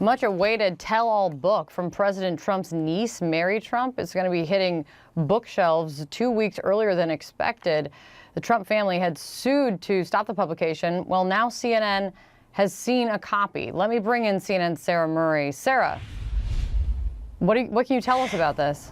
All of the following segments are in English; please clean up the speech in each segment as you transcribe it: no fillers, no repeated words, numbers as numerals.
much awaited tell-all book from President Trump's niece, Mary Trump, is going to be hitting bookshelves 2 weeks earlier than expected. The Trump family had sued to stop the publication. Well, now CNN has seen a copy. Let me bring in CNN's Sarah Murray. Sarah, what can you tell us about this?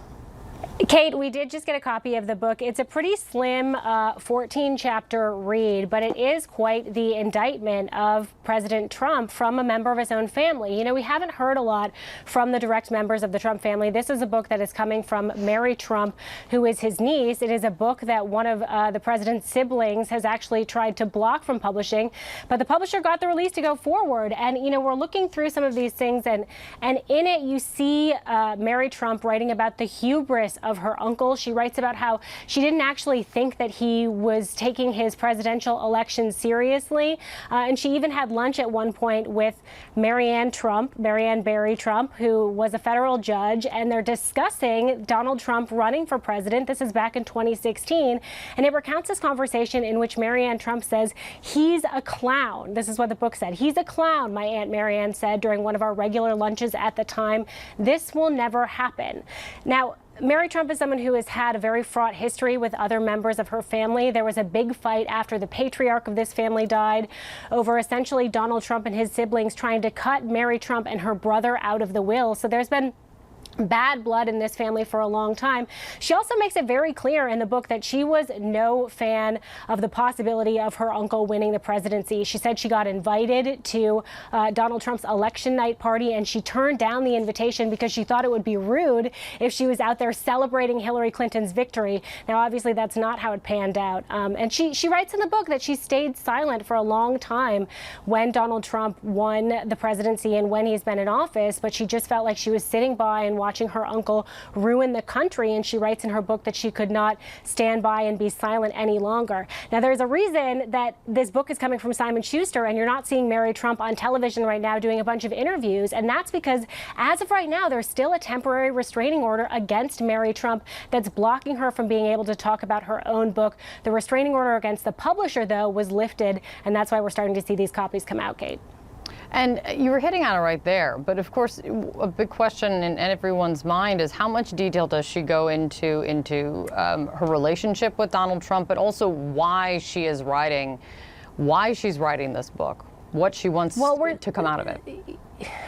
Kate, we did just get a copy of the book. It's a pretty slim 14-chapter read, but it is quite the indictment of President Trump from a member of his own family. You know, we haven't heard a lot from the direct members of the Trump family. This is a book that is coming from Mary Trump, who is his niece. It is a book that one of the president's siblings has actually tried to block from publishing, but the publisher got the release to go forward. And, you know, we're looking through some of these things, and in it you see Mary Trump writing about the hubris of her uncle. She writes about how she didn't actually think that he was taking his presidential election seriously. And she even had lunch at one point with Marianne Barry Trump, who was a federal judge, and they're discussing Donald Trump running for president. This is back in 2016. And it recounts this conversation in which Marianne Trump says, "He's a clown." This is what the book said. "He's a clown," my Aunt Marianne said during one of our regular lunches at the time. "This will never happen." Now, Mary Trump is someone who has had a very fraught history with other members of her family. There was a big fight after the patriarch of this family died over essentially Donald Trump and his siblings trying to cut Mary Trump and her brother out of the will. So there's been bad blood in this family for a long time. She also makes it very clear in the book that she was no fan of the possibility of her uncle winning the presidency. She said she got invited to Donald Trump's election night party, and she turned down the invitation because she thought it would be rude if she was out there celebrating Hillary Clinton's victory. Now, obviously, that's not how it panned out. And she writes in the book that she stayed silent for a long time when Donald Trump won the presidency and when he's been in office, but she just felt like she was sitting by and watching her uncle ruin the country. And she writes in her book that she could not stand by and be silent any longer. Now, there's a reason that this book is coming from Simon Schuster, and you're not seeing Mary Trump on television right now doing a bunch of interviews. And that's because as of right now, there's still a temporary restraining order against Mary Trump that's blocking her from being able to talk about her own book. The restraining order against the publisher, though, was lifted, and that's why we're starting to see these copies come out, Kate. And you were hitting on it right there. But of course, a big question in everyone's mind is how much detail does she go into her relationship with Donald Trump, but also why she's writing this book, what she wants to come out of it.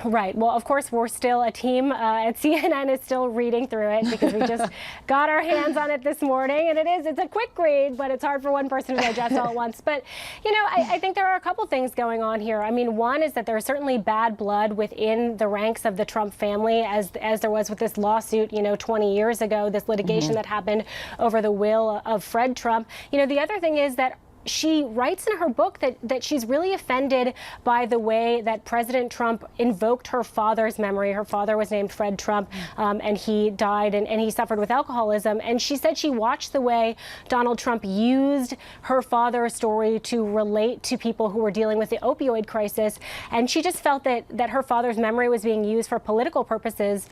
Right. Well, of course, we're still a team at CNN is still reading through it because we just got our hands on it this morning. And it's a quick read, but it's hard for one person to digest all at once. But, you know, I think there are a couple things going on here. I mean, one is that there's certainly bad blood within the ranks of the Trump family, as there was with this lawsuit, 20 years ago, this litigation that happened over the will of Fred Trump. You know, the other thing is that she writes in her book that she's really offended by the way that President Trump invoked her father's memory. Her father was named Fred Trump, and he died and he suffered with alcoholism. And she said she watched the way Donald Trump used her father's story to relate to people who were dealing with the opioid crisis. And she just felt that her father's memory was being used for political purposes.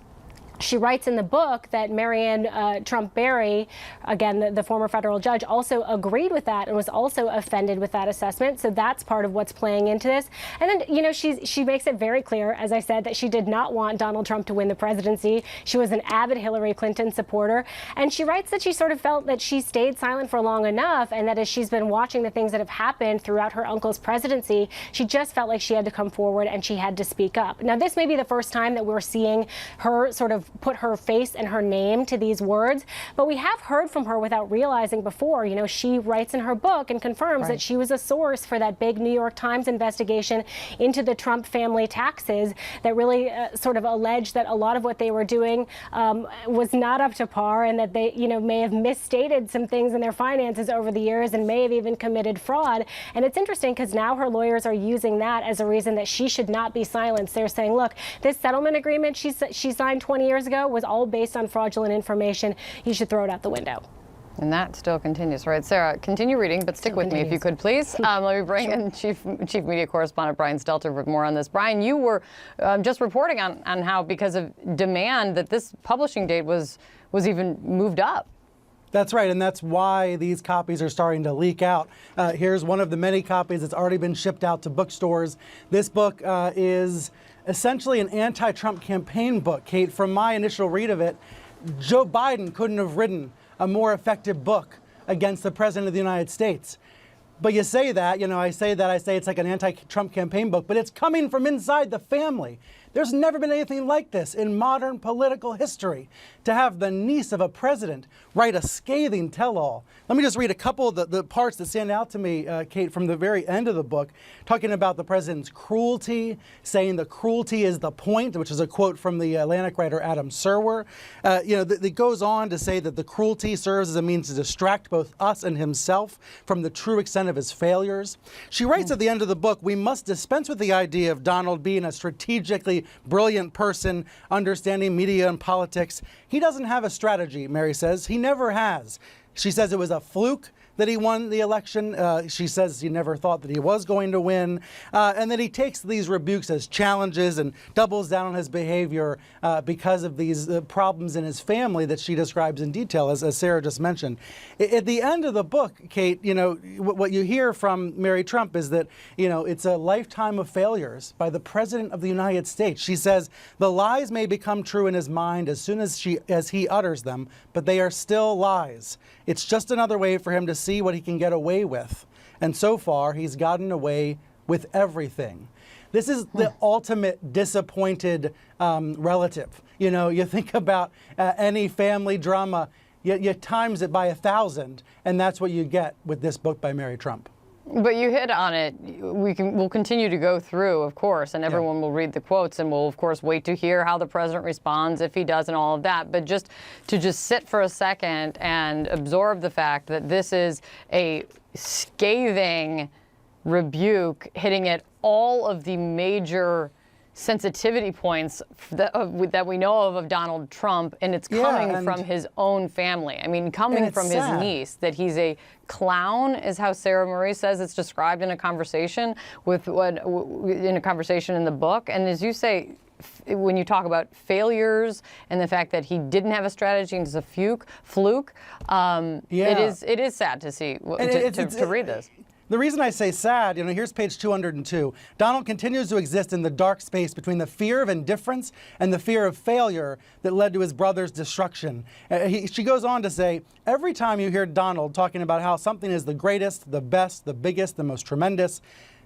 She writes in the book that Marianne Trump Barry, again, the former federal judge, also agreed with that and was also offended with that assessment. So that's part of what's playing into this. And then, she makes it very clear, as I said, that she did not want Donald Trump to win the presidency. She was an avid Hillary Clinton supporter. And she writes that she sort of felt that she stayed silent for long enough, and that as she's been watching the things that have happened throughout her uncle's presidency, she just felt like she had to come forward and she had to speak up. Now, this may be the first time that we're seeing her sort of put her face and her name to these words, but we have heard from her without realizing before. She writes in her book and confirms that she was a source for that big New York Times investigation into the Trump family taxes that really sort of alleged that a lot of what they were doing was not up to par, and that they, may have misstated some things in their finances over the years and may have even committed fraud. And it's interesting because now her lawyers are using that as a reason that she should not be silenced. They're saying, look, this settlement agreement she signed 20 years ago was all based on fraudulent information. You should throw it out the window. And that still continues, right? Sarah, continue reading, but stick with me if you could, please. Let me bring in Chief Media Correspondent Brian Stelter for more on this. Brian, you were just reporting on how, because of demand, that this publishing date was even moved up. That's right, and that's why these copies are starting to leak out. Here's one of the many copies that's already been shipped out to bookstores. This book is essentially an anti-Trump campaign book, Kate. From my initial read of it, Joe Biden couldn't have written a more effective book against the President of the United States. But you say that, I say it's like an anti-Trump campaign book, but it's coming from inside the family. There's never been anything like this in modern political history, to have the niece of a president write a scathing tell-all. Let me just read a couple of the parts that stand out to me, Kate, from the very end of the book, talking about the president's cruelty, saying the cruelty is the point, which is a quote from the Atlantic writer Adam Serwer. It goes on to say that the cruelty serves as a means to distract both us and himself from the true extent of his failures. She writes at the end of the book, we must dispense with the idea of Donald being a strategically brilliant person, understanding media and politics. He doesn't have a strategy, Mary says. He never has. She says it was a fluke that he won the election. She says he never thought that he was going to win. And that he takes these rebukes as challenges and doubles down on his behavior because of these problems in his family that she describes in detail, as Sarah just mentioned. At the end of the book, Kate, what you hear from Mary Trump is that, it's a lifetime of failures by the President of the United States. She says the lies may become true in his mind as soon as he utters them, but they are still lies. It's just another way for him to see what he can get away with. And so far, he's gotten away with everything. This is the ultimate disappointed relative. You think about any family drama, you times it by 1,000, and that's what you get with this book by Mary Trump. But you hit on it. We'll continue to go through, of course, and everyone will read the quotes, and we'll, of course, wait to hear how the president responds, if he does, and all of that. But just to sit for a second and absorb the fact that this is a scathing rebuke hitting at all of the major sensitivity points that we know of Donald Trump, and it's coming from his own family. I mean, coming from his niece, that he's a clown, is how Sarah Marie says it's described in a conversation in the book. And as you say, when you talk about failures and the fact that he didn't have a strategy and it's a fluke, it is sad to see, to read this. The reason I say sad, here's page 202. Donald continues to exist in the dark space between the fear of indifference and the fear of failure that led to his brother's destruction. She goes on to say, every time you hear Donald talking about how something is the greatest, the best, the biggest, the most tremendous,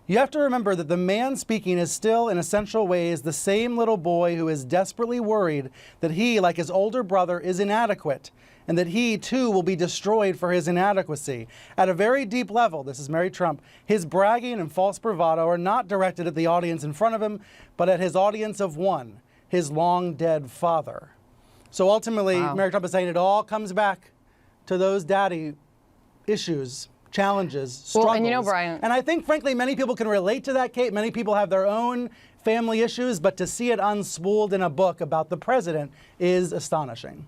you have to remember that the man speaking is still, in essential ways, the same little boy who is desperately worried that he, like his older brother, is inadequate, and that he, too, will be destroyed for his inadequacy. At a very deep level, this is Mary Trump, his bragging and false bravado are not directed at the audience in front of him, but at his audience of one, his long-dead father. So ultimately, Mary Trump is saying it all comes back to those daddy issues, challenges, struggles. Well, and Brian, and I think, frankly, many people can relate to that, Kate. Many people have their own family issues, but to see it unspooled in a book about the president is astonishing.